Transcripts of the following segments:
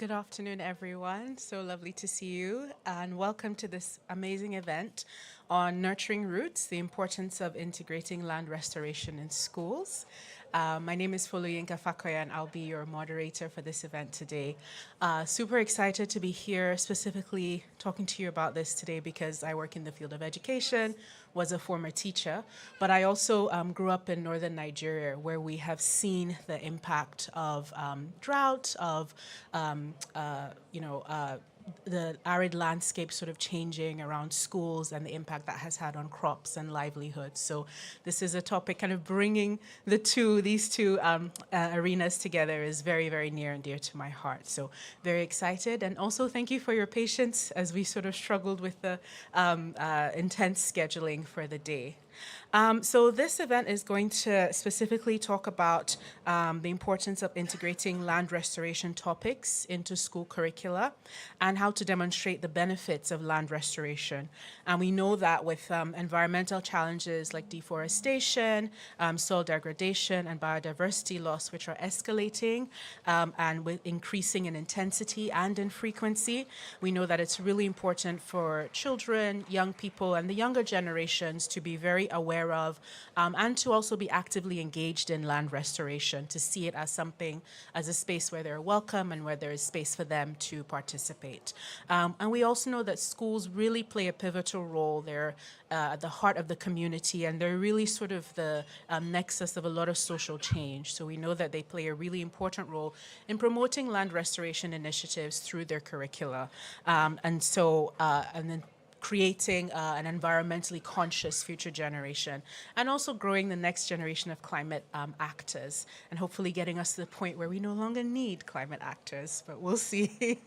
Good afternoon, everyone. So lovely to see you, and welcome to this amazing event on nurturing roots, the importance of integrating land restoration in schools. My name is Foluyinka Fakoya, and I'll be your moderator for this event today. Super excited to be here, specifically talking to you about this today because I work in the field of education, was a former teacher, but I also grew up in northern Nigeria, where we have seen the impact of drought, of the arid landscape sort of changing around schools and the impact that has had on crops and livelihoods. So this is a topic kind of bringing these two arenas together is very, very near and dear to my heart. So very excited. And also thank you for your patience as we sort of struggled with the intense scheduling for the day. So this event is going to specifically talk about the importance of integrating land restoration topics into school curricula and how to demonstrate the benefits of land restoration. And we know that with environmental challenges like deforestation, soil degradation, and biodiversity loss, which are escalating and with increasing in intensity and in frequency, we know that it's really important for children, young people, and the younger generations to be very aware of and to also be actively engaged in land restoration, to see it as something, as a space where they're welcome and where there is space for them to participate. And we also know that schools really play a pivotal role. They're at the heart of the community, and they're really sort of the nexus of a lot of social change. So we know that they play a really important role in promoting land restoration initiatives through their curricula. And then creating an environmentally conscious future generation, and also growing the next generation of climate actors, and hopefully getting us to the point where we no longer need climate actors, but we'll see.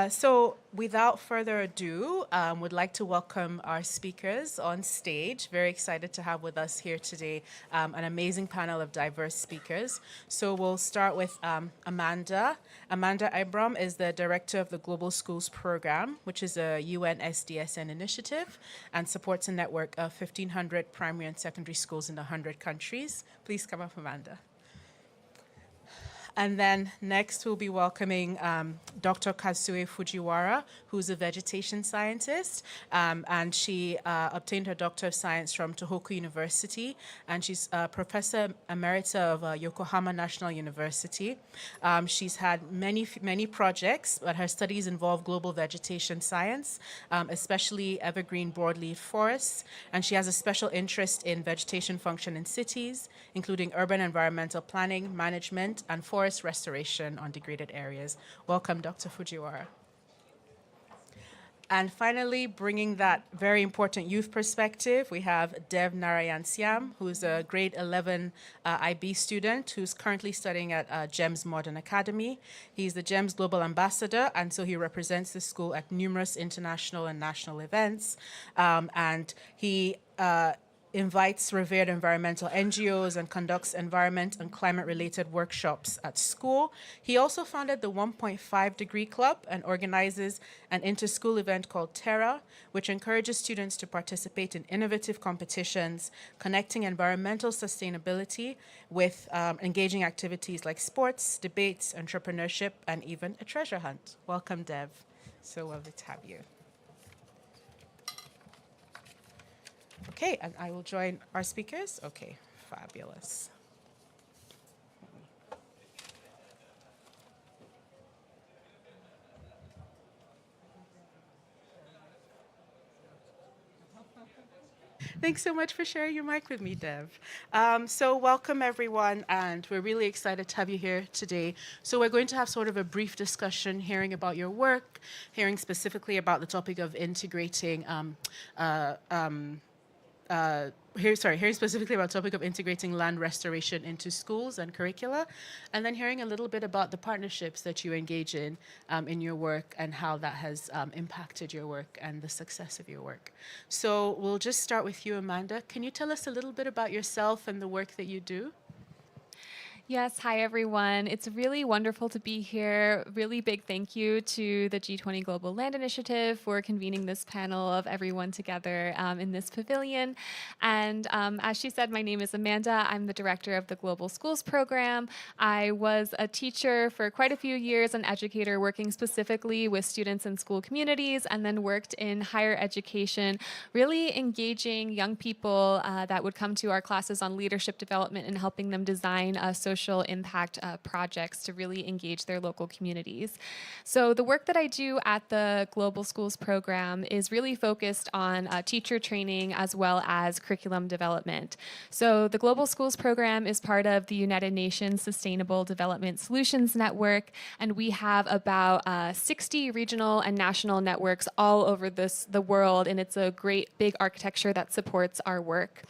So without further ado, would like to welcome our speakers on stage. Very excited to have with us here today an amazing panel of diverse speakers. So we'll start with Amanda. Amanda Ibram is the director of the Global Schools Program, which is a UN SDSN initiative and supports a network of 1,500 primary and secondary schools in 100 countries. Please come up, Amanda. And then next we'll be welcoming Dr. Kazue Fujiwara, who's a vegetation scientist, and she obtained her Doctor of Science from Tohoku University, and she's Professor Emerita of Yokohama National University. She's had many projects, but her studies involve global vegetation science, especially evergreen broadleaf forests, and she has a special interest in vegetation function in cities, including urban environmental planning, management, and forest restoration on degraded areas. Welcome, Dr. Fujiwara. And finally, bringing that very important youth perspective, we have Dev Narayan Siam, who's a grade 11 IB student who's currently studying at GEMS Modern Academy. He's the GEMS Global Ambassador, and so he represents the school at numerous international and national events. And he invites revered environmental NGOs and conducts environment and climate-related workshops at school. He also founded the 1.5 Degree Club and organizes an inter-school event called Terra, which encourages students to participate in innovative competitions, connecting environmental sustainability with engaging activities like sports, debates, entrepreneurship, and even a treasure hunt. Welcome, Dev. So lovely to have you. Okay, and I will join our speakers. Okay, fabulous. Thanks so much for sharing your mic with me, Dev. So welcome, everyone, and we're really excited to have you here today. So we're going to have sort of a brief discussion, hearing about your work, hearing specifically about the topic of integrating hearing specifically about the topic of integrating land restoration into schools and curricula, and then hearing a little bit about the partnerships that you engage in your work and how that has impacted your work and the success of your work. So we'll just start with you, Amanda. Can you tell us a little bit about yourself and the work that you do? Yes, hi everyone. It's really wonderful to be here. Really big thank you to the G20 Global Land Initiative for convening this panel of everyone together in this pavilion. And as she said, my name is Amanda. I'm the director of the Global Schools Program. I was a teacher for quite a few years, an educator working specifically with students in school communities, and then worked in higher education, really engaging young people that would come to our classes on leadership development and helping them design social impact projects to really engage their local communities. So the work that I do at the Global Schools Program is really focused on teacher training as well as curriculum development. So the Global Schools Program is part of the United Nations Sustainable Development Solutions Network, and we have about 60 regional and national networks all over the world, and it's a great big architecture that supports our work.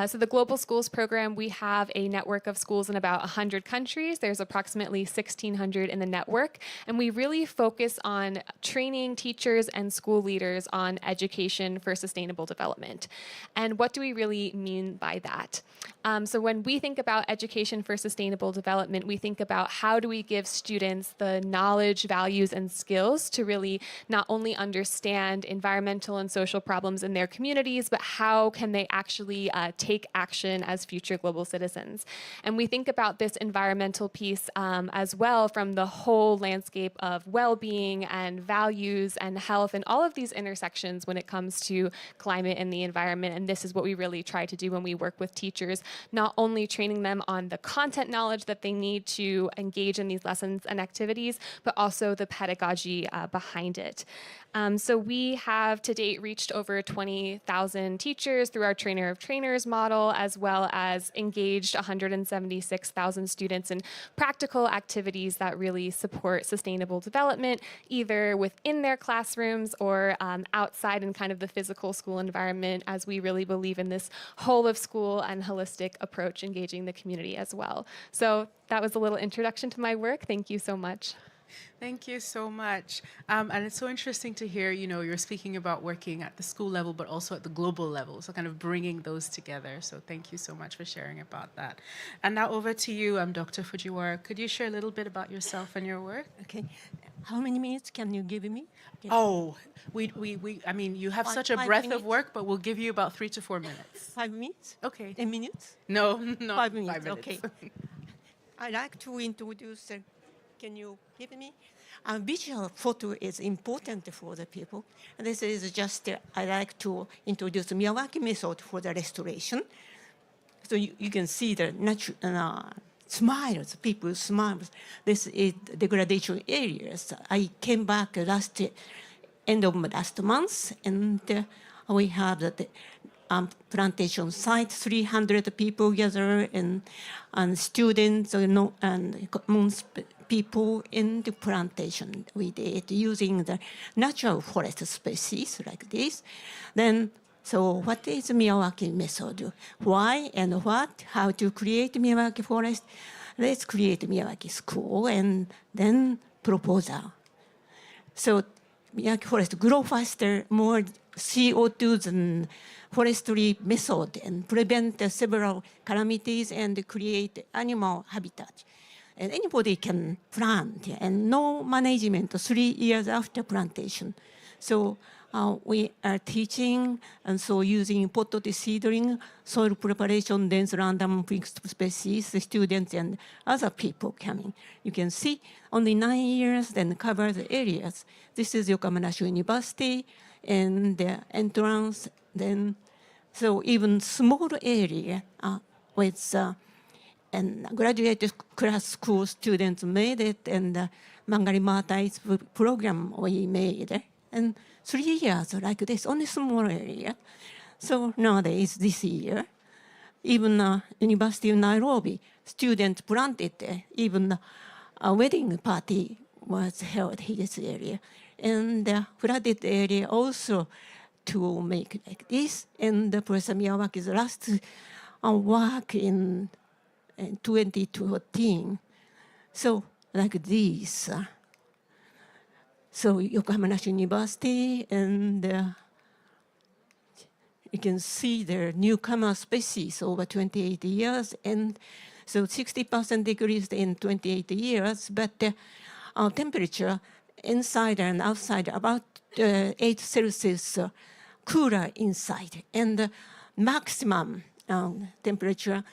So the Global Schools Program, we have a network of schools in about 100 countries. There's approximately 1,600 in the network, and we really focus on training teachers and school leaders on education for sustainable development. And what do we really mean by that? So when we think about education for sustainable development, we think about how do we give students the knowledge, values, and skills to really not only understand environmental and social problems in their communities, but how can they actually take action as future global citizens. And we think about this environmental piece as well from the whole landscape of well-being and values and health and all of these intersections when it comes to climate and the environment. And this is what we really try to do when we work with teachers, not only training them on the content knowledge that they need to engage in these lessons and activities, but also the pedagogy behind it. So we have to date reached over 20,000 teachers through our Trainer of Trainers model, as well as engaged 176,000 students in practical activities that really support sustainable development, either within their classrooms or outside in kind of the physical school environment, as we really believe in this whole of school and holistic approach, engaging the community as well. So that was a little introduction to my work. Thank you so much. Thank you so much. And it's so interesting to hear, you're speaking about working at the school level, but also at the global level. So kind of bringing those together. So thank you so much for sharing about that. And now over to you, Dr. Fujiwara. Could you share a little bit about yourself and your work? Okay. How many minutes can you give me? Oh, I mean, you have such a breadth of minutes? work, but we'll give you about 3 to 4 minutes. 5 minutes? Okay. 10 minutes? No, not 5 minutes. 5 minutes. Okay. I'd like to introduce, can you give me? Visual photo is important for the people. And this is just, I like to introduce the Miyawaki method for the restoration. So you can see the natural smiles, people's smiles. This is degradation areas. I came back end of last month, and we have the plantation site, 300 people gather, and students and common people in the plantation. We did using the natural forest species like this. Then, so what is Miyawaki method? Why and what? How to create Miyawaki forest? Let's create Miyawaki school and then proposal. So Miyawaki forest grow faster, more CO2s and forestry method, and prevent several calamities and create animal habitat. And anybody can plant, and no management 3 years after plantation. So we are teaching, and so using potted seedling, soil preparation, dense random mixed species, the students and other people coming. You can see only 9 years, then cover the areas. This is Yokohama National University, and the entrance, then, so even small area with and graduate class school students made it, and Mangari program we made. And 3 years like this, only small area. So nowadays, this year, even University of Nairobi, students planted, even a wedding party was held in this area. And flooded area also to make like this. And Professor Miyawaki's last work in 2014. So like this. So Yokohama National University, and you can see the newcomer species over 28 years, and So 60% decreased in 28 years, but the temperature inside and outside about 8 Celsius cooler inside, and the maximum temperature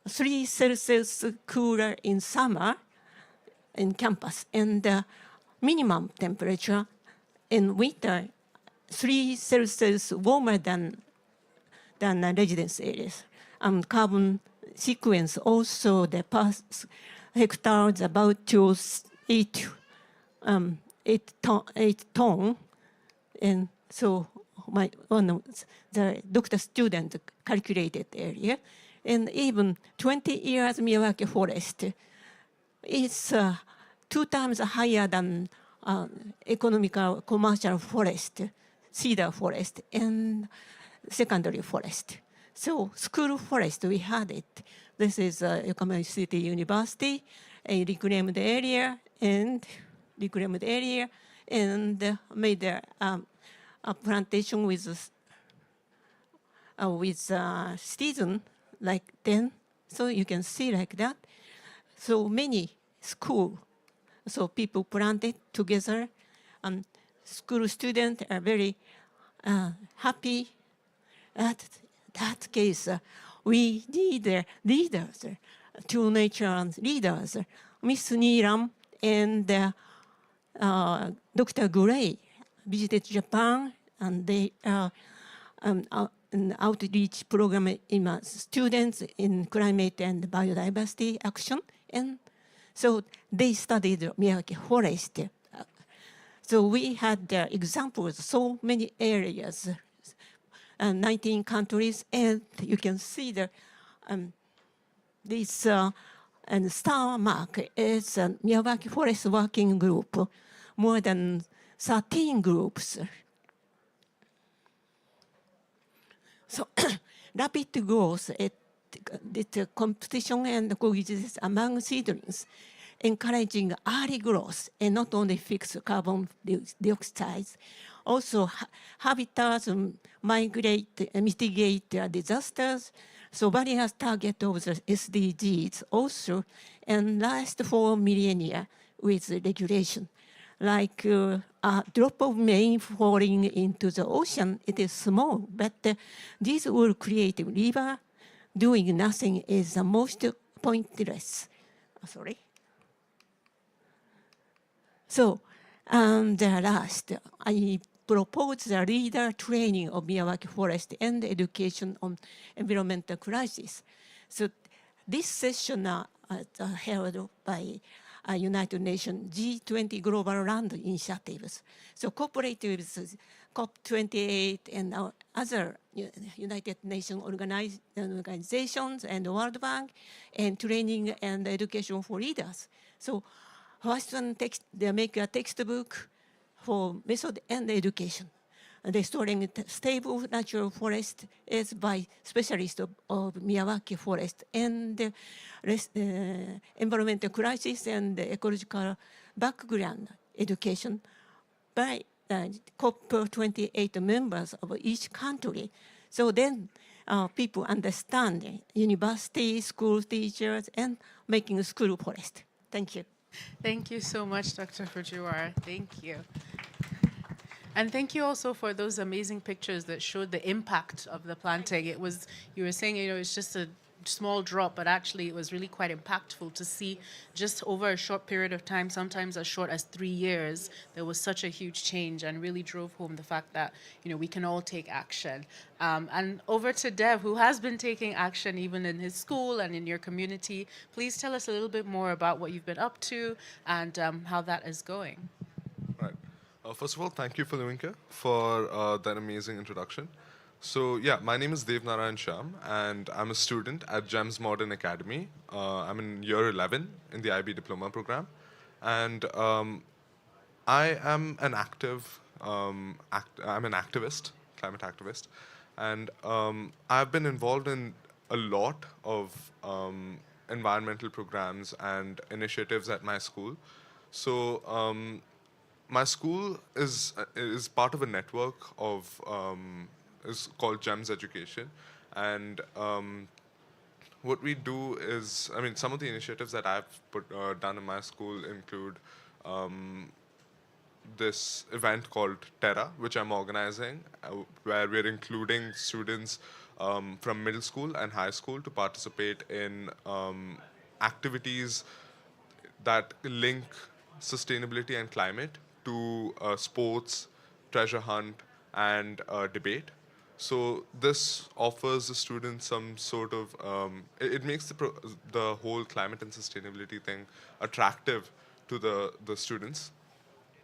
3 Celsius cooler in summer in campus, and the minimum temperature in winter 3 Celsius warmer than residence areas. Carbon sequence also the per hectares about to 8 ton, and so one of the doctor student calculated area, and even 20 years Miyawaki forest is 2 times higher than economical commercial forest, cedar forest, and secondary forest. So school forest, we had it. This is Yokohama City University, a reclaimed area, and made a plantation with season like 10. So you can see like that. So many school, so people planted together. School students are very happy. At that case, we need leaders, two nature leaders, Miss Neelam and Dr. Gray visited Japan, and they an outreach program in students in climate and biodiversity action, and so they studied Miyawaki forest. So we had examples, so many areas, 19 countries, and you can see the this and star mark is a Miyawaki Forest Working Group, more than 13 groups. So rapid growth, the competition and coexistence among seedlings, encouraging early growth and not only fix carbon dioxide. Also, habitats mitigate disasters. So various target of the SDGs also, and last 4 millennia with regulation. Like a drop of rain falling into the ocean, it is small, but these will create a river. Doing nothing is the most pointless. Sorry. So, last, I propose the leader training of Miyawaki Forest and education on environmental crisis. So this session held by United Nations G20 Global Land Initiatives. So cooperate with COP28 and other United Nations organizations and World Bank, and training and education for leaders. So first one, they make a textbook for method and education. Restoring stable natural forest is by specialists of Miyawaki Forest, and environmental crisis and ecological background education by COP28 members of each country. So then people understand university, school teachers, and making school forest. Thank you. Thank you so much, Dr. Fujiwara. Thank you. And thank you also for those amazing pictures that showed the impact of the planting. It was, you were saying, it's just a small drop, but actually it was really quite impactful to see just over a short period of time, sometimes as short as 3 years, there was such a huge change, and really drove home the fact that, we can all take action. And over to Dev, who has been taking action even in his school and in your community. Please tell us a little bit more about what you've been up to and how that is going. Right. First of all, thank you, Faluinka, for that amazing introduction. So yeah, my name is Dev Narayan Sham, and I'm a student at GEMS Modern Academy. I'm in year 11 in the IB Diploma program. And I am an I'm an activist, climate activist. And I've been involved in a lot of environmental programs and initiatives at my school. So my school is part of a network of is called GEMS Education, and what we do is, I mean, some of the initiatives that I've done in my school include this event called Terra, which I'm organizing, where we're including students from middle school and high school to participate in activities that link sustainability and climate to sports, treasure hunt, and debate. So this offers the students some sort of, it makes the whole climate and sustainability thing attractive to the students.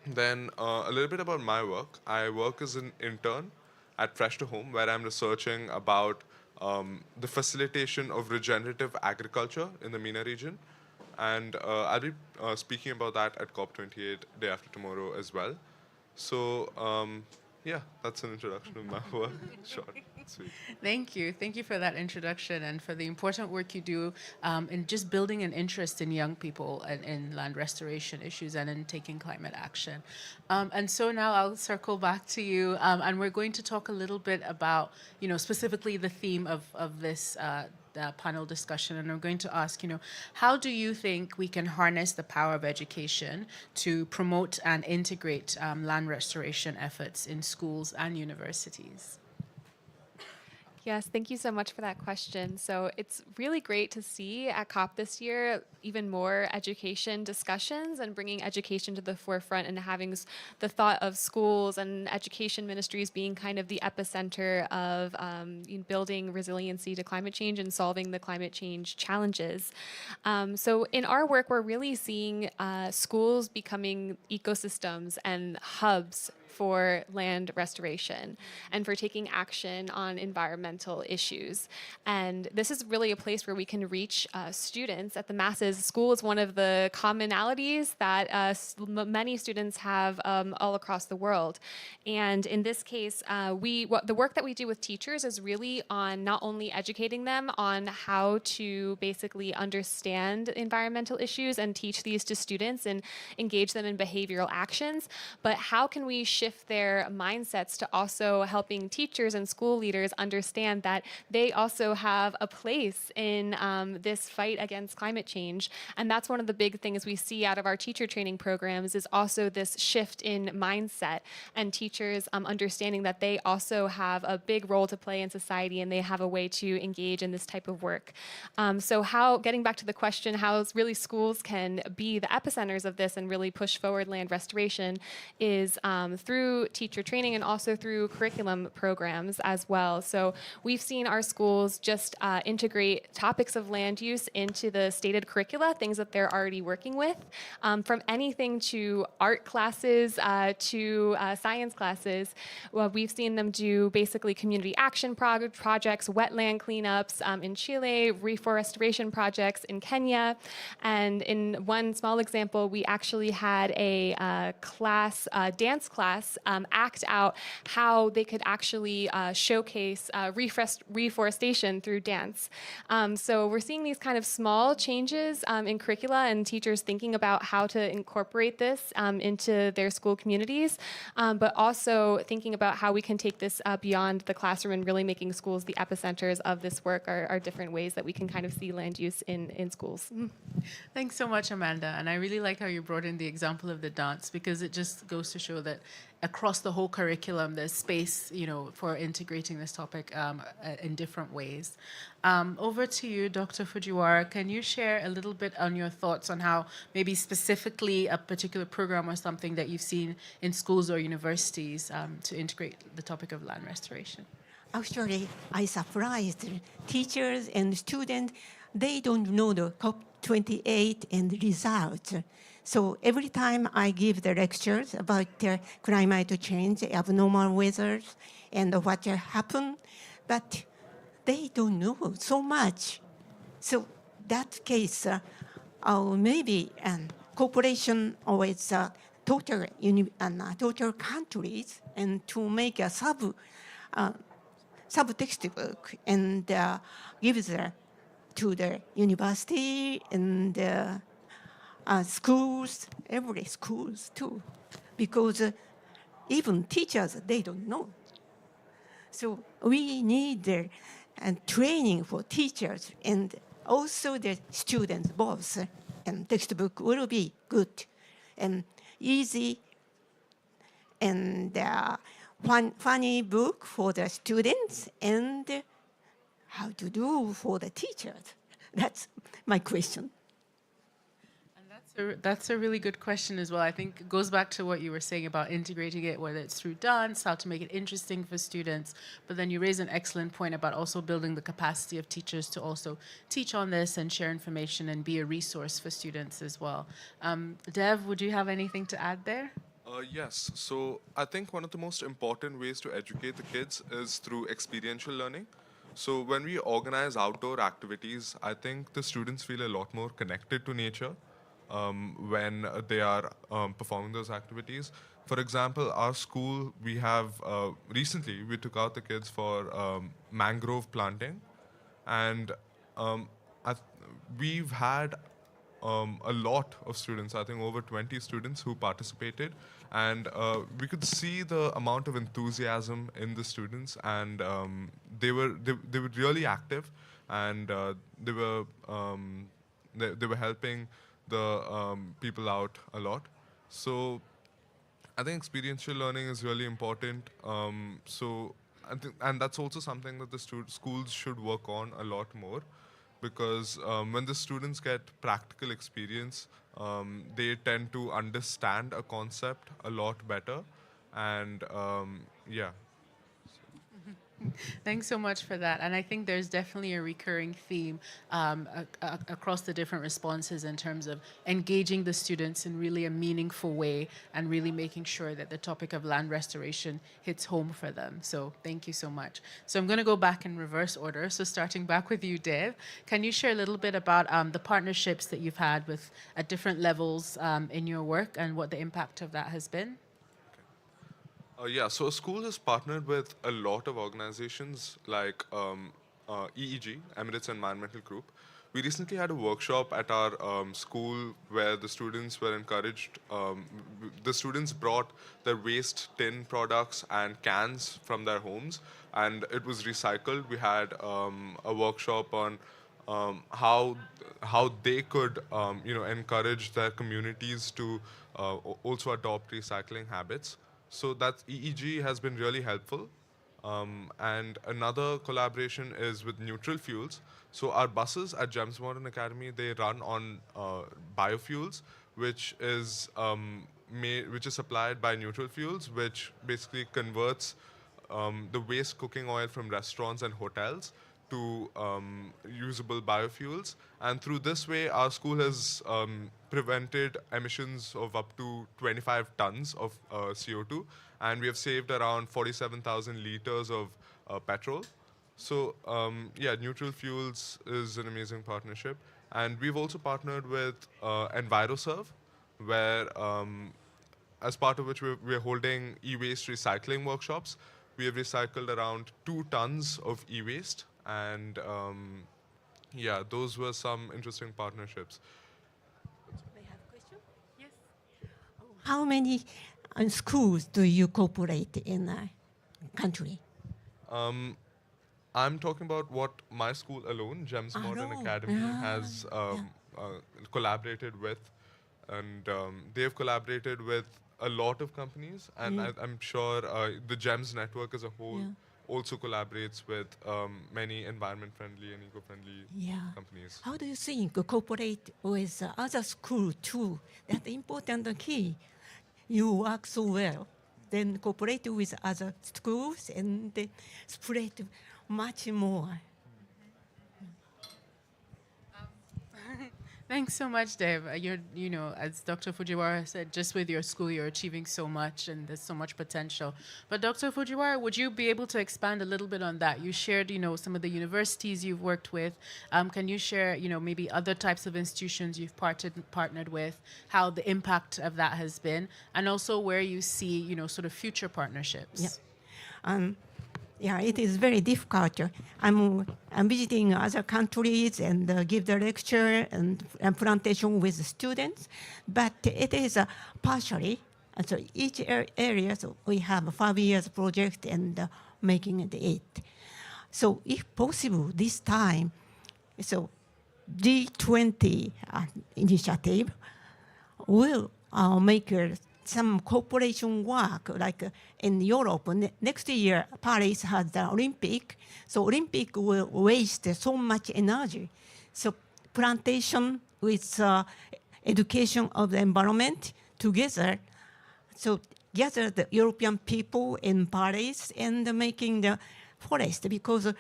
Then a little bit about my work. I work as an intern at Fresh to Home, where I'm researching about the facilitation of regenerative agriculture in the MENA region. And I'll be speaking about that at COP28 day after tomorrow as well. So yeah, that's an introduction of my work. Short, sweet. Thank you. Thank you for that introduction and for the important work you do in just building an interest in young people and in land restoration issues and in taking climate action. And so now I'll circle back to you, and we're going to talk a little bit about, specifically the theme of this panel discussion, and I'm going to ask, how do you think we can harness the power of education to promote and integrate land restoration efforts in schools and universities? Yes, thank you so much for that question. So it's really great to see at COP this year even more education discussions and bringing education to the forefront and having the thought of schools and education ministries being kind of the epicenter of building resiliency to climate change and solving the climate change challenges. So in our work, we're really seeing schools becoming ecosystems and hubs for land restoration and for taking action on environmental issues. And this is really a place where we can reach students at the masses. School is one of the commonalities that many students have all across the world. And in this case, the work that we do with teachers is really on not only educating them on how to basically understand environmental issues and teach these to students and engage them in behavioral actions, but how can we shift their mindsets to also helping teachers and school leaders understand that they also have a place in this fight against climate change. And that's one of the big things we see out of our teacher training programs is also this shift in mindset and teachers understanding that they also have a big role to play in society and they have a way to engage in this type of work. So getting back to the question, how really schools can be the epicenters of this and really push forward land restoration is through teacher training and also through curriculum programs as well. So we've seen our schools just integrate topics of land use into the stated curricula, things that they're already working with, from anything to art classes to science classes. Well, we've seen them do basically community action projects, wetland cleanups in Chile, reforestation projects in Kenya. And in one small example, we actually had a dance class act out how they could actually showcase reforestation through dance. So we're seeing these kind of small changes in curricula and teachers thinking about how to incorporate this into their school communities, but also thinking about how we can take this beyond the classroom and really making schools the epicenters of this work are different ways that we can kind of see land use in schools. Thanks so much, Amanda. And I really like how you brought in the example of the dance because it just goes to show that across the whole curriculum, there's space, for integrating this topic in different ways. Over to you, Dr. Fujiwara. Can you share a little bit on your thoughts on how maybe specifically a particular program or something that you've seen in schools or universities to integrate the topic of land restoration? Actually, I surprised teachers and students. They don't know the COP28 and the results. So every time I give the lectures about climate change, abnormal weather, and what happened, but they don't know so much. So that case, maybe cooperation with total countries and to make a sub-textbook and give to the university and schools, every schools too, because even teachers, they don't know. So we need training for teachers and also the students, both, and textbook will be good and easy and funny book for the students and how to do for the teachers. That's my question. That's a really good question as well. I think it goes back to what you were saying about integrating it, whether it's through dance, how to make it interesting for students. But then you raise an excellent point about also building the capacity of teachers to also teach on this and share information and be a resource for students as well. Dev, would you have anything to add there? Yes. So I think one of the most important ways to educate the kids is through experiential learning. So when we organize outdoor activities, I think the students feel a lot more connected to nature when they are performing those activities. For example, our school, we have recently we took out the kids for mangrove planting, and we've had a lot of students, I think over 20 students who participated, and we could see the amount of enthusiasm in the students, and they were really active, and they were helping the people out a lot. So I think experiential learning is really important. So I think, and that's also something that the schools should work on a lot more, because when the students get practical experience, they tend to understand a concept a lot better, and yeah. Thanks so much for that. And I think there's definitely a recurring theme across the different responses in terms of engaging the students in really a meaningful way and really making sure that the topic of land restoration hits home for them. So thank you so much. So I'm going to go back in reverse order. So starting back with you, Dev, can you share a little bit about the partnerships that you've had with at different levels in your work and what the impact of that has been? Yeah, so a school has partnered with a lot of organizations like EEG, Emirates Environmental Group. We recently had a workshop at our school where the students were encouraged. The students brought their waste tin products and cans from their homes, and it was recycled. We had a workshop on how they could encourage their communities to also adopt recycling habits. So that EEG has been really helpful. And another collaboration is with neutral fuels. So our buses at Gems Modern Academy, they run on biofuels, which is supplied by neutral fuels, which basically converts the waste cooking oil from restaurants and hotels to usable biofuels. And through this way, our school has prevented emissions of up to 25 tons of CO2, and we have saved around 47,000 liters of petrol. So yeah, neutral fuels is an amazing partnership. And we've also partnered with EnviroServe, where as part of which we're holding e-waste recycling workshops. We have recycled around 2 tons of e-waste, and yeah, those were some interesting partnerships. I have a question? Yes. How many schools do you cooperate in a country? I'm talking about what my school alone, Gems Modern Academy, has collaborated with, and they've collaborated with a lot of companies, and I'm sure the GEMS network as a whole also collaborates with many environment-friendly and eco-friendly companies. How do you think cooperate with other schools too? That's important key. You work so well, then cooperate with other schools and spread much more. Thanks so much, Dave. As Dr. Fujiwara said, just with your school, you're achieving so much and there's so much potential. But Dr. Fujiwara, would you be able to expand a little bit on that? You shared, some of the universities you've worked with. Can you share, maybe other types of institutions you've partnered with, how the impact of that has been, and also where you see, sort of future partnerships? Yeah, it is very difficult. I'm visiting other countries and give the lecture and plantation with the students, but it is partially. And so each area, so we have a 5 years project and making it 8. So if possible, this time, so G20 initiative will make some cooperation work, like in Europe. Next year, Paris has the Olympic, so Olympic will waste so much energy. So plantation with education of the environment together, so gather the European people in Paris and making the forest, because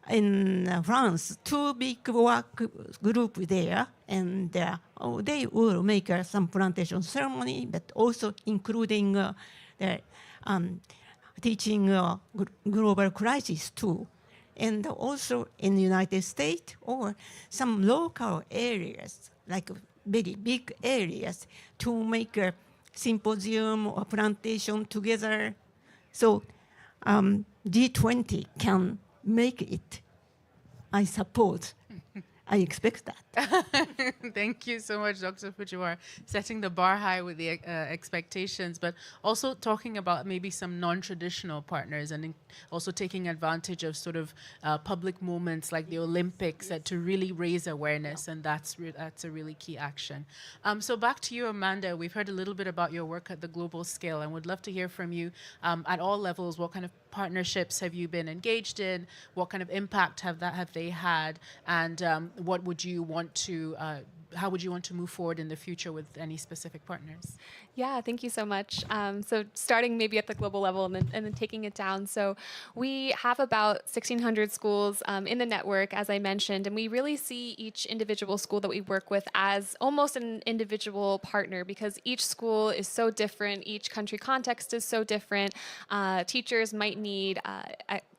in France, two big work group there, and they will make some plantation ceremony, but also including the teaching global crisis too. And also in the United States or some local areas, like very big areas, to make a symposium or plantation together. So G20 can make it, I suppose. I expect that. Thank you so much, Dr. Fujiwara, setting the bar high with the expectations, but also talking about maybe some non-traditional partners and also taking advantage of sort of public moments like the Olympics to really raise awareness, and that's a really key action. So back to you, Amanda. We've heard a little bit about your work at the global scale, and would love to hear from you at all levels. What kind of partnerships have you been engaged in? What kind of impact have they had? And what would you want to how would you want to move forward in the future with any specific partners? Yeah, thank you so much. So starting maybe at the global level and then taking it down. So we have about 1,600 schools in the network, as I mentioned, and we really see each individual school that we work with as almost an individual partner, because each school is so different, each country context is so different. Teachers might need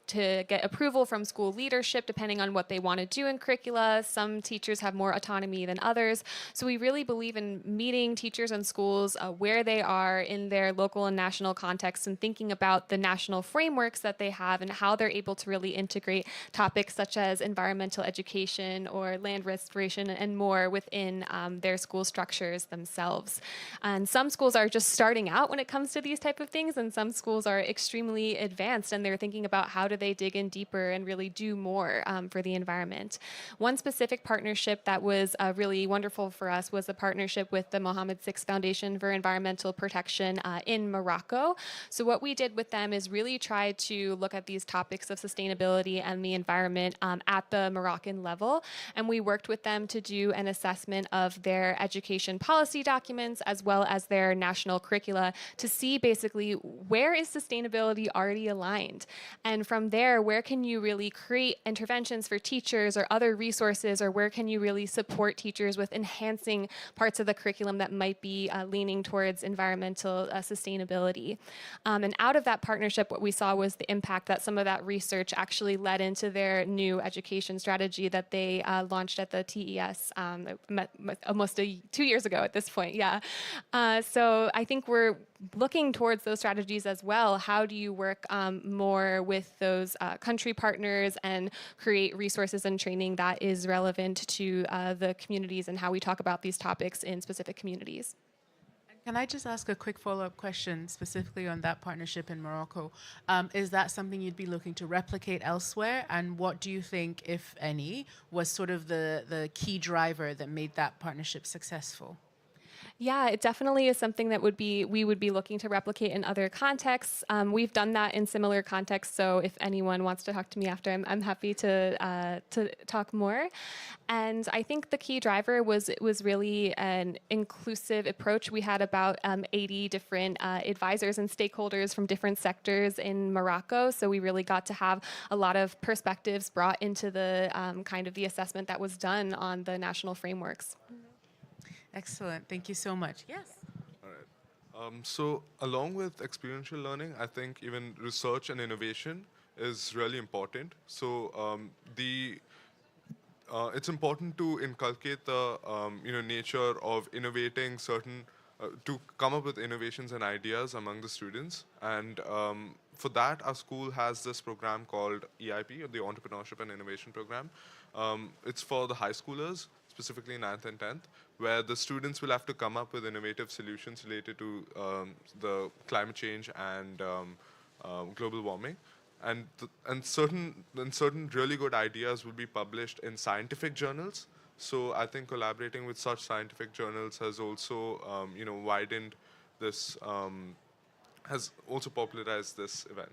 to get approval from school leadership depending on what they want to do in curricula. Some teachers have more autonomy than others. So we really believe in meeting teachers and schools where they are in their local and national context, and thinking about the national frameworks that they have and how they're able to really integrate topics such as environmental education or land restoration and more within their school structures themselves. And some schools are just starting out when it comes to these type of things, and some schools are extremely advanced and they're thinking about how do they dig in deeper and really do more for the environment. One specific partnership that was really wonderful for us was a partnership with the Mohammed VI Foundation for Environmental Protection in Morocco. So what we did with them is really try to look at these topics of sustainability and the environment at the Moroccan level. And we worked with them to do an assessment of their education policy documents as well as their national curricula to see basically where is sustainability already aligned. And from there, where can you really create interventions for teachers or other resources, or where can you really support teachers with enhancing parts of the curriculum that might be leaning towards environmental sustainability. And out of that partnership, what we saw was the impact that some of that research actually led into their new education strategy that they launched at the TES almost 2 years ago at this point, yeah. So I think we're looking towards those strategies as well. How do you work more with those country partners and create resources and training that is relevant to the communities and how we talk about these topics in specific communities? Can I just ask a quick follow-up question specifically on that partnership in Morocco? Is that something you'd be looking to replicate elsewhere? And what do you think, if any, was sort of the key driver that made that partnership successful? Yeah, it definitely is something that we would be looking to replicate in other contexts. We've done that in similar contexts, so if anyone wants to talk to me after, I'm happy to talk more. And I think the key driver was really an inclusive approach. We had about 80 different advisors and stakeholders from different sectors in Morocco, so we really got to have a lot of perspectives brought into the kind of the assessment that was done on the national frameworks. Excellent. Thank you so much. Yes. All right. So along with experiential learning, I think even research and innovation is really important. So it's important to inculcate the nature of innovating certain to come up with innovations and ideas among the students. And for that, our school has this program called EIP, or the Entrepreneurship and Innovation Program. It's for the high schoolers, specifically 9th and 10th, where the students will have to come up with innovative solutions related to the climate change and global warming. And certain really good ideas will be published in scientific journals. So I think collaborating with such scientific journals has also, widened this, has also popularized this event.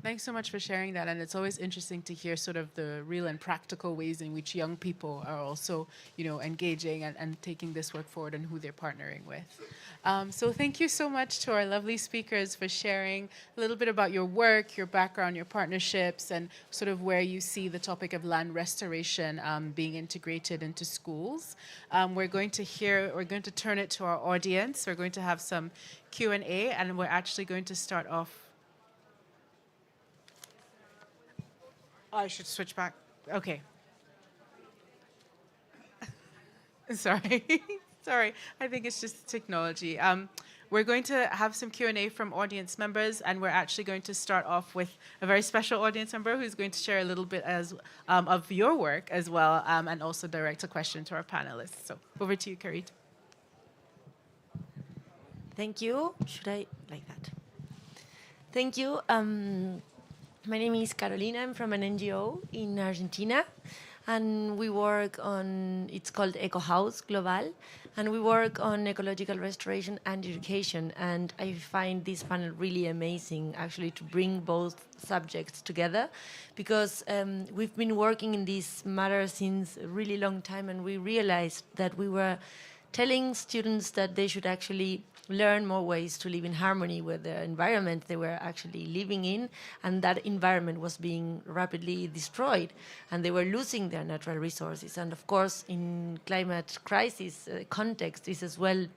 Thanks so much for sharing that. And it's always interesting to hear sort of the real and practical ways in which young people are also, engaging and taking this work forward and who they're partnering with. So thank you so much to our lovely speakers for sharing a little bit about your work, your background, your partnerships, and sort of where you see the topic of land restoration being integrated into schools. We're going to turn it to our audience. We're going to have some Q&A, and we're actually going to start off. I should switch back. Okay. Sorry. Sorry. I think it's just technology. We're going to have some Q&A from audience members, and we're actually going to start off with a very special audience member who's going to share a little bit of your work as well, and also direct a question to our panelists. So over to you, Karit. Thank you. Should I like that? Thank you. My name is Carolina. I'm from an NGO in Argentina, and we work on, it's called Eco House Global, and we work on ecological restoration and education. And I find this panel really amazing, actually, to bring both subjects together, because we've been working in this matter since a really long time, and we realized that we were telling students that they should actually learn more ways to live in harmony with the environment they were actually living in, and that environment was being rapidly destroyed, and they were losing their natural resources. And of course, in climate crisis context, this as well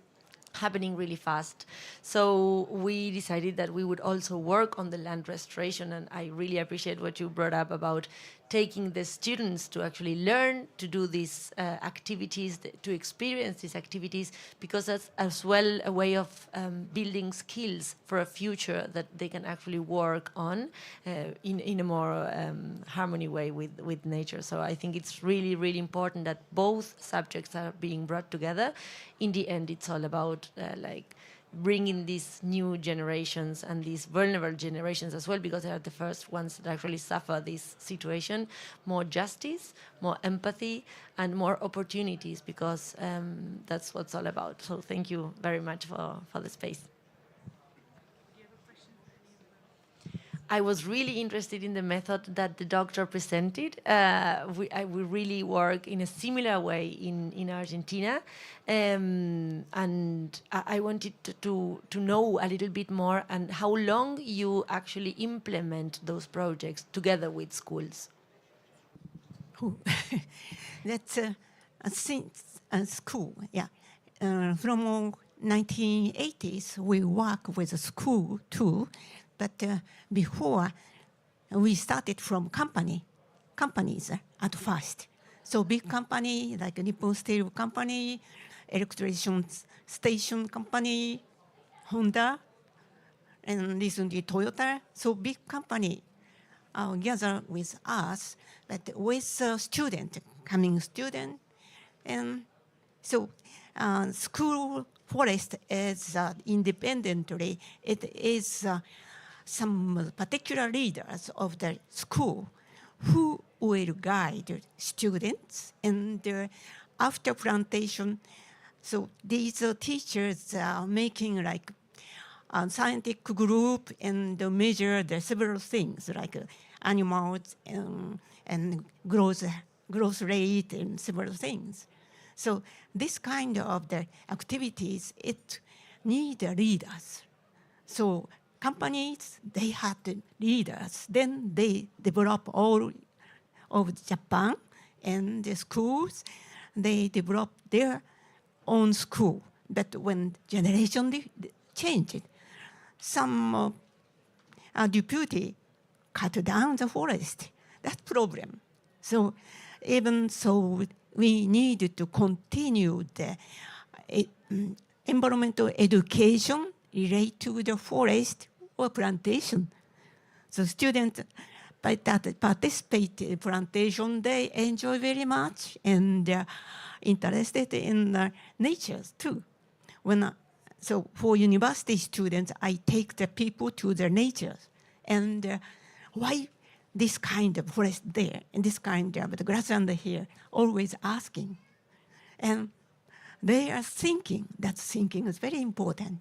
happening really fast. So we decided that we would also work on the land restoration, and I really appreciate what you brought up about taking the students to actually learn to do these activities, to experience these activities, because that's as well a way of building skills for a future that they can actually work on in a more harmony way with nature. So I think it's really, really important that both subjects are being brought together. In the end, it's all about bringing these new generations and these vulnerable generations as well, because they are the first ones that actually suffer this situation, more justice, more empathy, and more opportunities, because that's what it's all about. So thank you very much for the space. I was really interested in the method that the doctor presented. We really work in a similar way in Argentina. And I wanted to know a little bit more and how long you actually implement those projects together with schools. That's a school, yeah. From 1980s, we work with a school too. But before, we started from companies at first. So big company like Nippon Steel Company, electrician station company, Honda, and recently Toyota. So big company gather with us, but with student. And so school forest is independently, it is some particular leaders of the school who will guide students, and after plantation, so these teachers are making like a scientific group and measure the several things like animals and growth rate and several things. So this kind of the activities, it need leaders. So companies, they have the leaders. Then they develop all of Japan, and the schools, they develop their own school. But when generation changed, some deputy cut down the forest. That's problem. So even so, we need to continue the environmental education related to the forest or plantation. So students participate in plantation, they enjoy very much, and they're interested in nature too. So for university students, I take the people to their nature. And why this kind of forest there, and this kind of the grassland here, always asking. And they are thinking, that thinking is very important.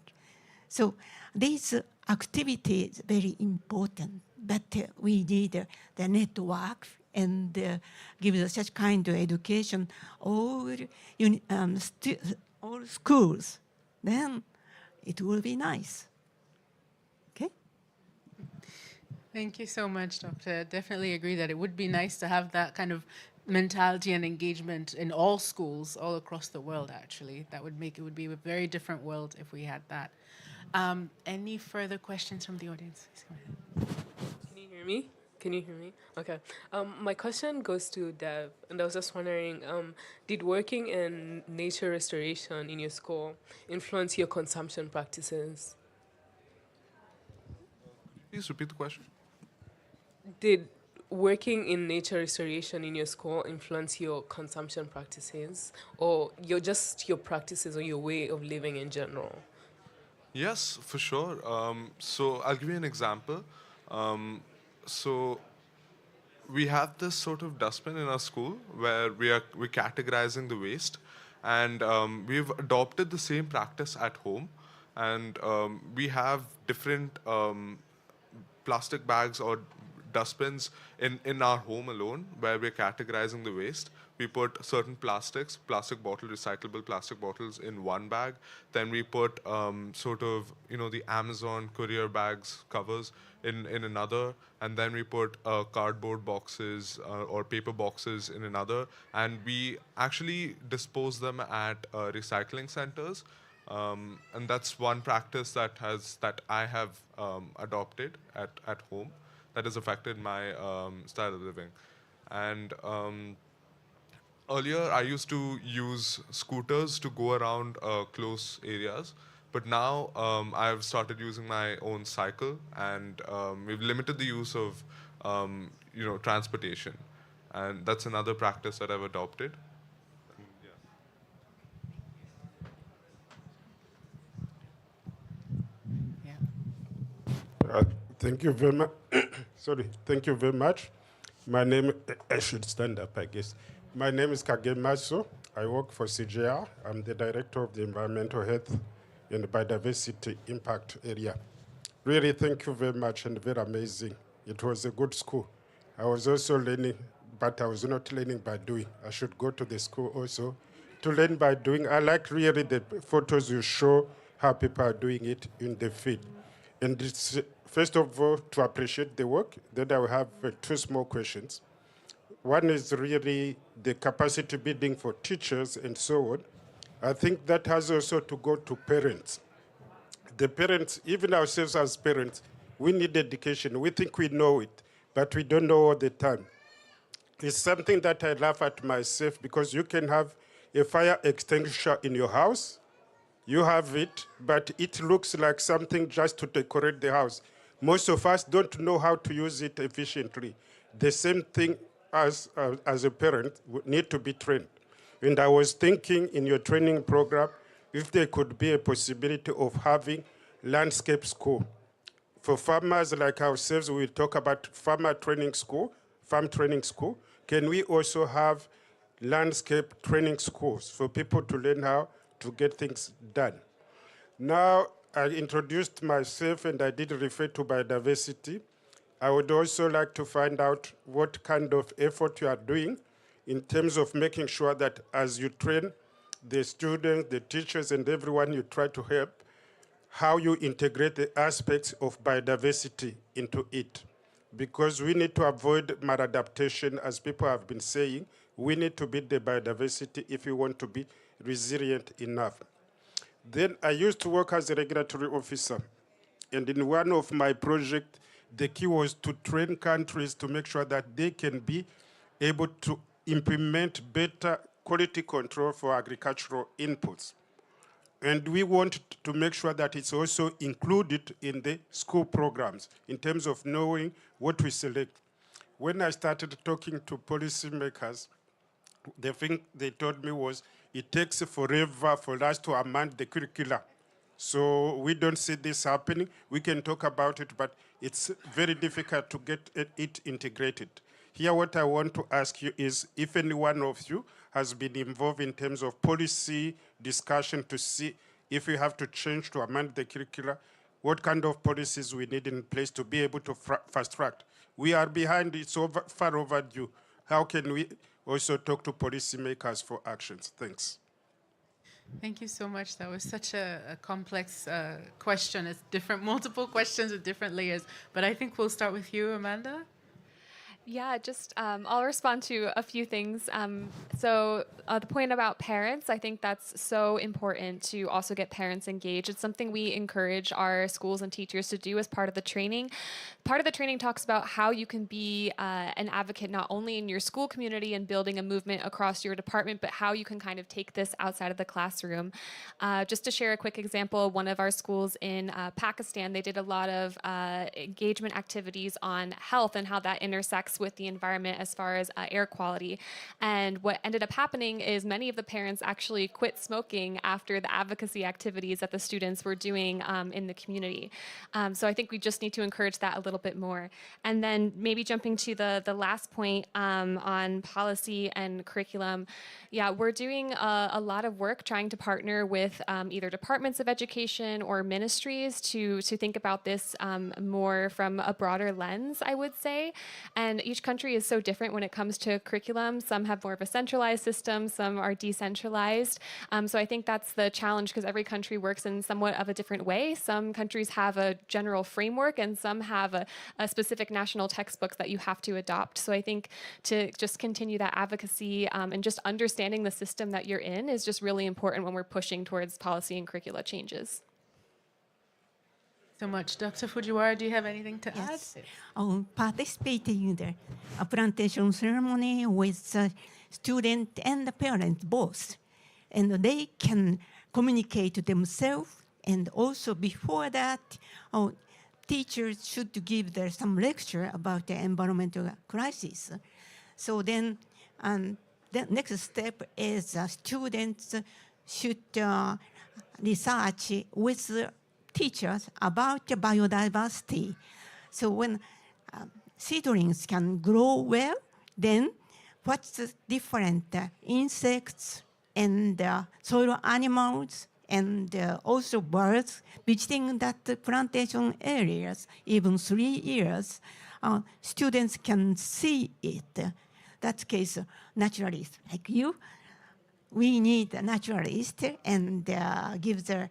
So this activity is very important, but we need the network and give such kind of education all, all schools. Then it will be nice. Okay? Thank you so much, Doctor. Definitely agree that it would be nice to have that kind of mentality and engagement in all schools all across the world, actually. That would make it would be a very different world if we had that. Any further questions from the audience? Please go ahead. Can you hear me? Can you hear me? Okay. My question goes to Dev, and I was just wondering, did working in nature restoration in your school influence your consumption practices? Please repeat the question. Did working in nature restoration in your school influence your consumption practices, or your practices or your way of living in general? Yes, for sure. So I'll give you an example. So we have this sort of dustbin in our school where we're categorizing the waste, and we've adopted the same practice at home, and we have different plastic bags or dustbins in our home alone where we're categorizing the waste. We put certain plastic bottle, recyclable plastic bottles in one bag. Then we put the Amazon courier bags covers in another. And then we put cardboard boxes or paper boxes in another. And we actually dispose them at recycling centers. And that's one practice that I have adopted at home that has affected my style of living. And earlier, I used to use scooters to go around close areas, but now I've started using my own cycle, and we've limited the use of transportation, and that's another practice that I've adopted. Thank you very much. Sorry, thank you very much. My name, I should stand up, I guess. My name is Kagemaso. I work for CJR. I'm the director of the Environmental Health and Biodiversity Impact Area. Really, thank you very much, and very amazing. It was a good school. I was also learning, but I was not learning by doing. I should go to the school also to learn by doing. I like really the photos you show how people are doing it in the field. And it's, first of all, to appreciate the work. Then I will have two small questions. One is really the capacity building for teachers and so on. I think that has also to go to parents. The parents, even ourselves as parents, we need education. We think we know it, but we don't know all the time. It's something that I laugh at myself, because you can have a fire extinguisher in your house. You have it, but it looks like something just to decorate the house. Most of us don't know how to use it efficiently. The same thing as a parent need to be trained. And I was thinking in your training program, if there could be a possibility of having landscape school. For farmers like ourselves, we will talk about farm training school. Can we also have landscape training schools for people to learn how to get things done? Now, I introduced myself and I did refer to biodiversity. I would also like to find out what kind of effort you are doing in terms of making sure that as you train the students, the teachers, and everyone you try to help, how you integrate the aspects of biodiversity into it. Because we need to avoid maladaptation, as people have been saying. We need to build the biodiversity if we want to be resilient enough. Then I used to work as a regulatory officer. And in one of my projects, the key was to train countries to make sure that they can be able to implement better quality control for agricultural inputs. And we want to make sure that it's also included in the school programs in terms of knowing what we select. When I started talking to policymakers, the thing they told me was it takes forever for us to amend the curricula. So we don't see this happening. We can talk about it, but it's very difficult to get it integrated. Here, what I want to ask you is if any one of you has been involved in terms of policy discussion to see if we have to change to amend the curricula, what kind of policies we need in place to be able to fast track. We are behind, it's far overdue. How can we also talk to policymakers for actions? Thanks. Thank you so much. That was such a complex question. It's multiple questions with different layers. But I think we'll start with you, Amanda. Yeah, just I'll respond to a few things. So the point about parents, I think that's so important to also get parents engaged. It's something we encourage our schools and teachers to do as part of the training. Part of the training talks about how you can be an advocate not only in your school community and building a movement across your department, but how you can kind of take this outside of the classroom. Just to share a quick example, one of our schools in Pakistan, they did a lot of engagement activities on health and how that intersects with the environment as far as air quality. And what ended up happening is many of the parents actually quit smoking after the advocacy activities that the students were doing in the community. So I think we just need to encourage that a little bit more. And then maybe jumping to the last point on policy and curriculum. Yeah, we're doing a lot of work trying to partner with either departments of education or ministries to think about this more from a broader lens, I would say. And each country is so different when it comes to curriculum. Some have more of a centralized system, some are decentralized. So I think that's the challenge because every country works in somewhat of a different way. Some countries have a general framework and some have a specific national textbook that you have to adopt. So I think to just continue that advocacy and just understanding the system that you're in is just really important when we're pushing towards policy and curricula changes. So much. Dr. Fujiwara, do you have anything to add? Participating in the plantation ceremony with the student and the parent both. And they can communicate themselves. And also before that, teachers should give some lecture about the environmental crisis. So then the next step is students should research with teachers about the biodiversity. So when seedlings can grow well, then what's the different insects and soil animals and also birds visiting that plantation areas, even 3 years, students can see it. That's case naturalists like you. We need a naturalist and give the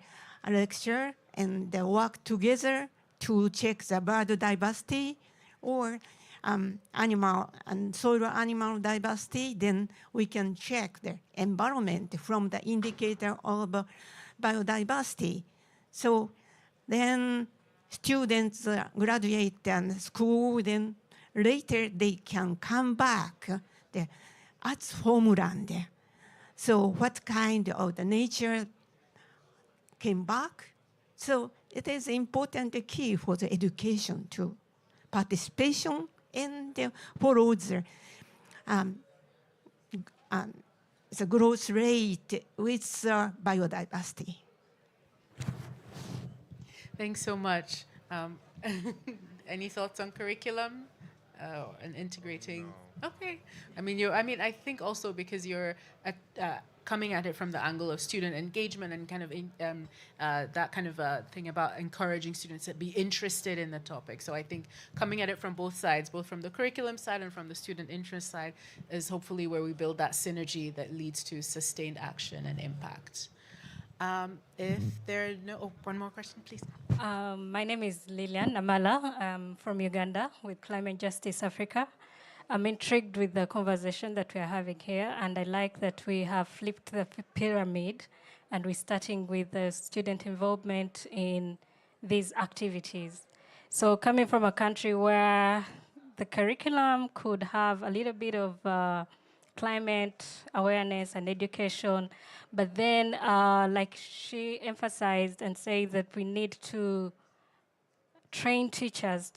lecture and work together to check the biodiversity or animal and soil animal diversity. Then we can check the environment from the indicator of biodiversity. So then students graduate and school, then later they can come back as homeland. So what kind of the nature came back? So it is important key for the education too. Participation and follow the growth rate with biodiversity. Thanks so much. Any thoughts on curriculum and integrating? No. Okay. I think also because you're coming at it from the angle of student engagement and kind of that kind of thing about encouraging students to be interested in the topic. So I think coming at it from both sides, both from the curriculum side and from the student interest side, is hopefully where we build that synergy that leads to sustained action and impact. If there are one more question, please. My name is Lilian Namala. I'm from Uganda with Climate Justice Africa. I'm intrigued with the conversation that we are having here, and I like that we have flipped the pyramid and we're starting with the student involvement in these activities. So coming from a country where the curriculum could have a little bit of climate awareness and education, but then like she emphasized and said that we need to train teachers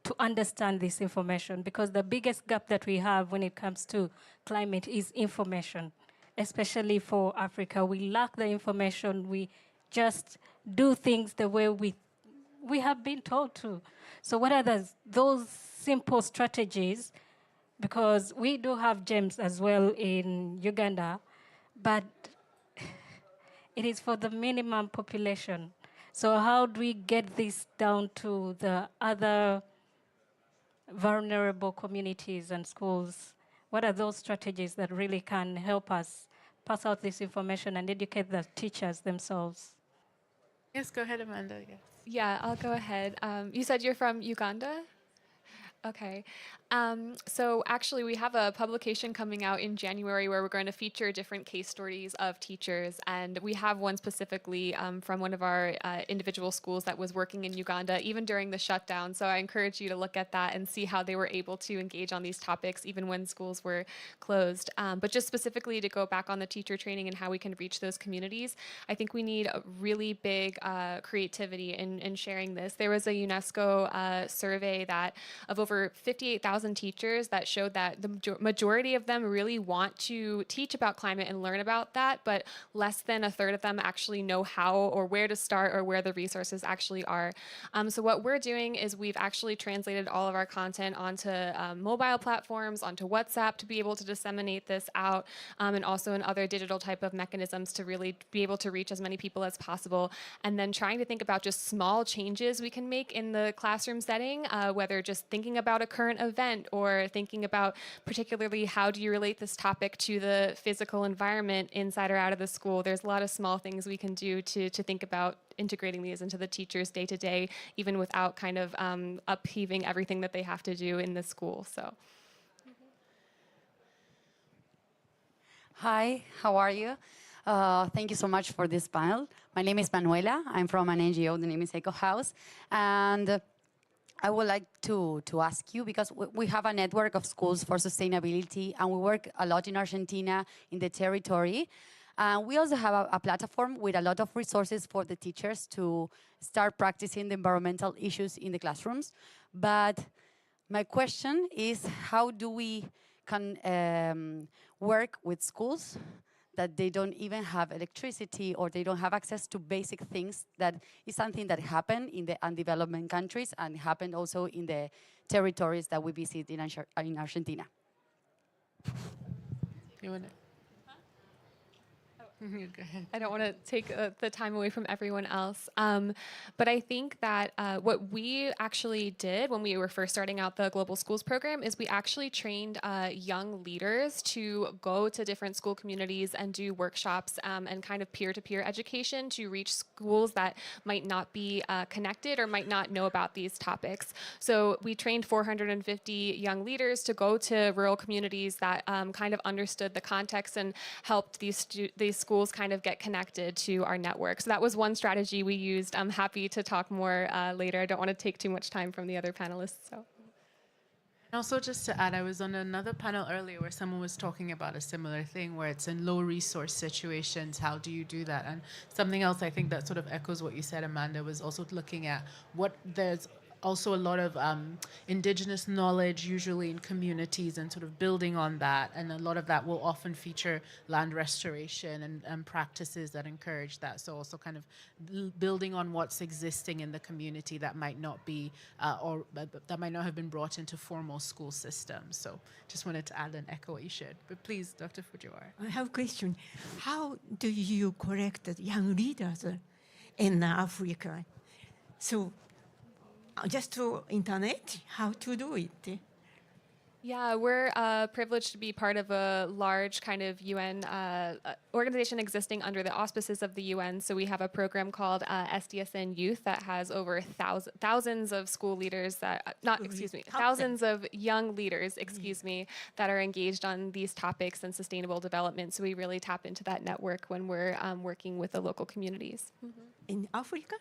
to understand this information, because the biggest gap that we have when it comes to climate is information, especially for Africa. We lack the information. We just do things the way we have been told to. So what are those simple strategies? Because we do have gems as well in Uganda, but it is for the minimum population. So how do we get this down to the other vulnerable communities and schools? What are those strategies that really can help us pass out this information and educate the teachers themselves? Yes, go ahead, Amanda. Yes. Yeah, I'll go ahead. You said you're from Uganda? Okay. So actually, we have a publication coming out in January where we're going to feature different case stories of teachers. And we have one specifically from one of our individual schools that was working in Uganda, even during the shutdown. So I encourage you to look at that and see how they were able to engage on these topics, even when schools were closed. But just specifically to go back on the teacher training and how we can reach those communities, I think we need a really big creativity in sharing this. There was a UNESCO survey that of over 58,000 teachers that showed that the majority of them really want to teach about climate and learn about that, but less than a third of them actually know how or where to start or where the resources actually are. So what we're doing is we've actually translated all of our content onto mobile platforms, onto WhatsApp to be able to disseminate this out, and also in other digital type of mechanisms to really be able to reach as many people as possible. And then trying to think about just small changes we can make in the classroom setting, whether just thinking about a current event or thinking about particularly how do you relate this topic to the physical environment inside or out of the school. There's a lot of small things we can do to think about integrating these into the teachers day to day, even without kind of upheaving everything that they have to do in the school. So. Hi, how are you? Thank you so much for this panel. My name is Manuela. I'm from an NGO, the name is Eco House. And I would like to ask you, because we have a network of schools for sustainability, and we work a lot in Argentina, in the territory. We also have a platform with a lot of resources for the teachers to start practicing the environmental issues in the classrooms. But my question is, how do we can work with schools that they don't even have electricity or they don't have access to basic things? That is something that happened in the undeveloped countries and happened also in the territories that we visit in Argentina. You want to? Go ahead. I don't want to take the time away from everyone else. But I think that what we actually did when we were first starting out the Global Schools program is we actually trained young leaders to go to different school communities and do workshops and kind of peer-to-peer education to reach schools that might not be connected or might not know about these topics. So we trained 450 young leaders to go to rural communities that kind of understood the context and helped these schools kind of get connected to our network. So that was one strategy we used. I'm happy to talk more later. I don't want to take too much time from the other panelists. So. Also, just to add, I was on another panel earlier where someone was talking about a similar thing where it's in low resource situations. How do you do that? And something else I think that sort of echoes what you said, Amanda, was also looking at what there's also a lot of indigenous knowledge usually in communities and sort of building on that. And a lot of that will often feature land restoration and practices that encourage that. So also kind of building on what's existing in the community that might not be, or that might not have been brought into formal school systems. So just wanted to add an echo what you shared. But please, Dr. Fujiwara. I have a question. How do you collect the young leaders in Africa? So just through internet, how to do it? Yeah, we're privileged to be part of a large kind of UN organization existing under the auspices of the UN. So we have a program called SDSN Youth that has over thousands of school leaders that, thousands of young leaders, that are engaged on these topics and sustainable development. So we really tap into that network when we're working with the local communities. Mm-hmm. In Africa?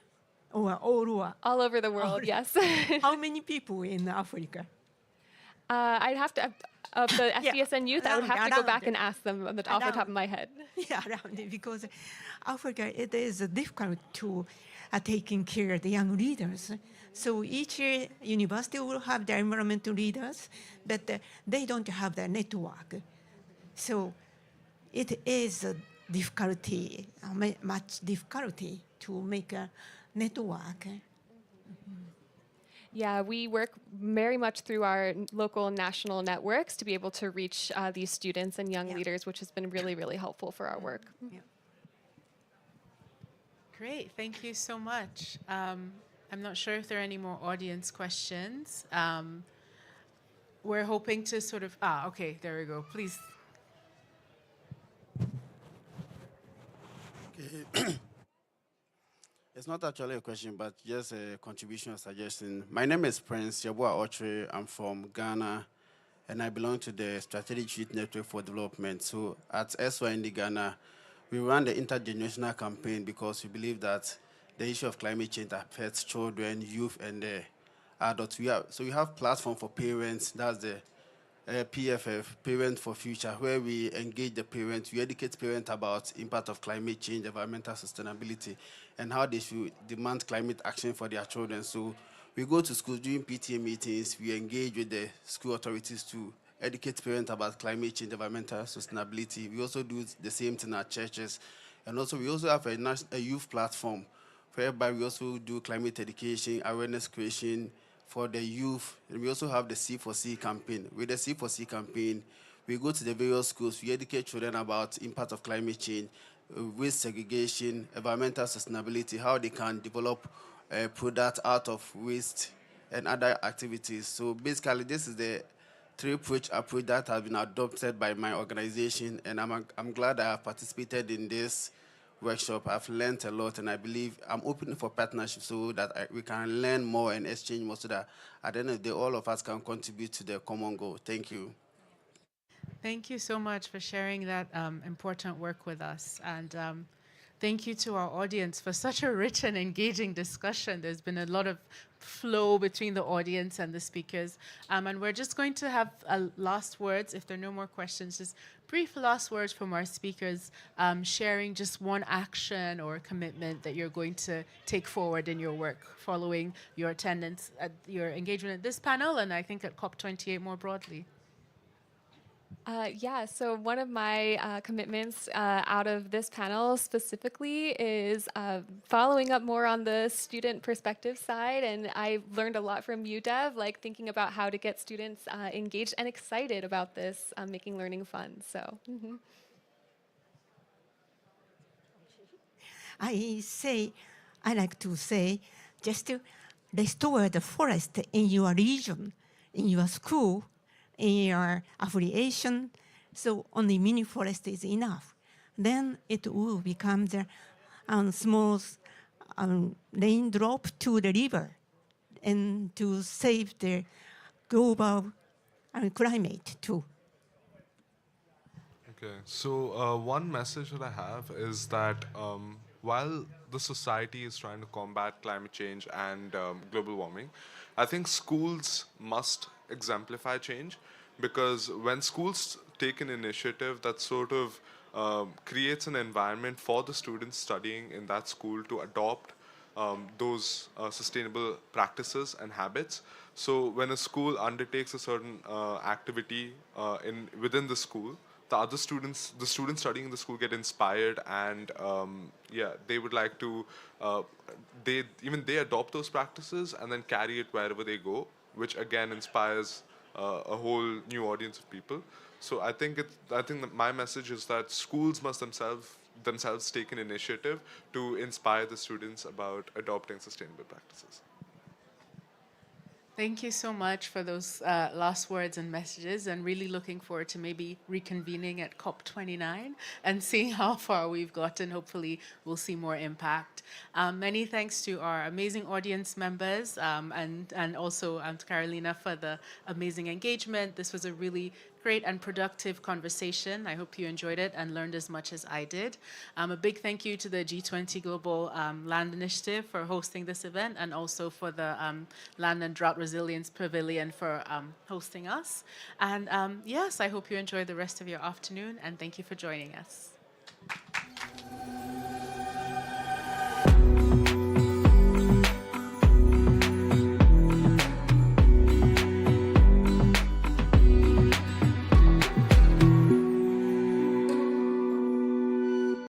Or all over? All over the world, yes. How many people in Africa? I'd have to, of the SDSN Youth, I would have to go back and ask them off the top of my head. Yeah, around it, because Africa, it is difficult to taking care of the young leaders. So each university will have their environmental leaders, but they don't have their network. So it is difficulty, much difficulty to make a network. Yeah, we work very much through our local and national networks to be able to reach these students and young leaders, which has been really, really helpful for our work. Yeah. Great, thank you so much. I'm not sure if there are any more audience questions. We're hoping to sort of, okay, there we go. Please. It's not actually a question, but just a contribution or suggestion. My name is Prince Yabua Otre. I'm from Ghana, and I belong to the Strategic Youth Network for Development. So at SYND Ghana, we run the intergenerational campaign because we believe that the issue of climate change affects children, youth, and adults. We have platform for parents. That's the PFF, Parent for Future, where we engage the parents, we educate parents about impact of climate change, environmental sustainability, and how they should demand climate action for their children. So we go to schools during PTA meetings, we engage with the school authorities to educate parents about climate change, environmental sustainability. We also do the same thing at churches. And also we also have a youth platform, whereby we also do climate education, awareness creation, for the youth, and we also have the C4C campaign. With the C4C campaign, we go to the various schools, we educate children about impact of climate change, waste segregation, environmental sustainability, how they can develop products out of waste and other activities. So basically, this is the three-approach that has been adopted by my organization, and I'm glad I have participated in this workshop. I've learned a lot, and I believe I'm open for partnership so that we can learn more and exchange more so that at the end of the day, all of us can contribute to the common goal. Thank you. Thank you so much for sharing that important work with us. And thank you to our audience for such a rich and engaging discussion. There's been a lot of flow between the audience and the speakers. And we're just going to have last words, if there are no more questions, just brief last words from our speakers, sharing just one action or commitment that you're going to take forward in your work following your attendance at your engagement at this panel and I think at COP28 more broadly. Yeah, so one of my commitments out of this panel specifically is following up more on the student perspective side. And I learned a lot from you, Dev, like thinking about how to get students engaged and excited about this, making learning fun. So. I like to say, just to restore the forest in your region, in your school, in your affiliation, so only mini forest is enough. Then it will become the small raindrop to the river and to save the global climate too. Okay, so one message that I have is that while the society is trying to combat climate change and global warming, I think schools must exemplify change, because when schools take an initiative that sort of creates an environment for the students studying in that school to adopt those sustainable practices and habits. So when a school undertakes a certain activity within the school, the students studying in the school get inspired, and they would like to they adopt those practices and then carry it wherever they go, which again inspires a whole new audience of people. So I think that my message is that schools must themselves take an initiative to inspire the students about adopting sustainable practices. Thank you so much for those last words and messages, and really looking forward to maybe reconvening at COP29 and seeing how far we've gotten. Hopefully we'll see more impact. Many thanks to our amazing audience members and also to Carolina for the amazing engagement. This was a really great and productive conversation. I hope you enjoyed it and learned as much as I did. A big thank you to the G20 Global Land Initiative for hosting this event, and also for the Land and Drought Resilience Pavilion for hosting us. And yes, I hope you enjoy the rest of your afternoon, and thank you for joining us.